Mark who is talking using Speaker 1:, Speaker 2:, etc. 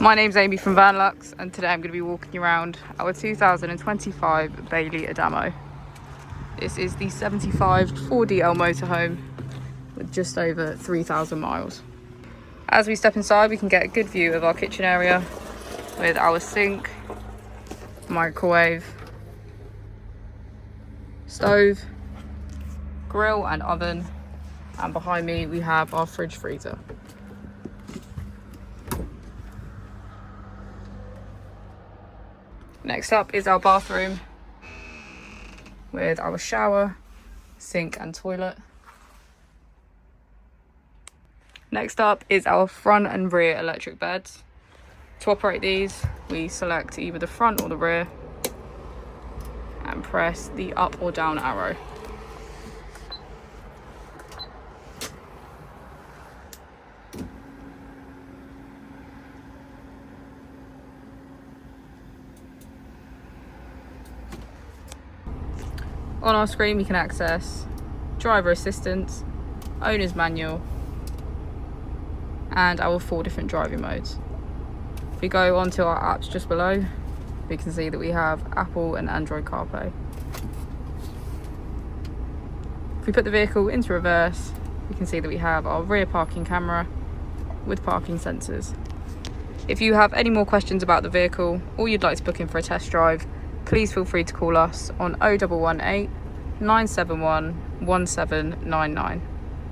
Speaker 1: My name's Amy from Vanlux, and today I'm going to be walking you around our 2025 Bailey Adamo. This is the 75 4DL motorhome with just over 3,000 miles. As we step inside, we can get a good view of our kitchen area with our sink, microwave, stove, grill and oven, and behind me we have our fridge freezer. Next up is our bathroom with our shower, sink and toilet. Next up is our front and rear electric beds. To operate these, we select either the front or the rear and press the up or down arrow. On our screen we can access driver assistance, owner's manual, and our 4 different driving modes. If we go onto our apps just below, we can see that we have Apple and Android CarPlay. If we put the vehicle into reverse, we can see that we have our rear parking camera with parking sensors. If you have any more questions about the vehicle or you'd like to book in for a test drive, please feel free to call us on 0118 971 1799.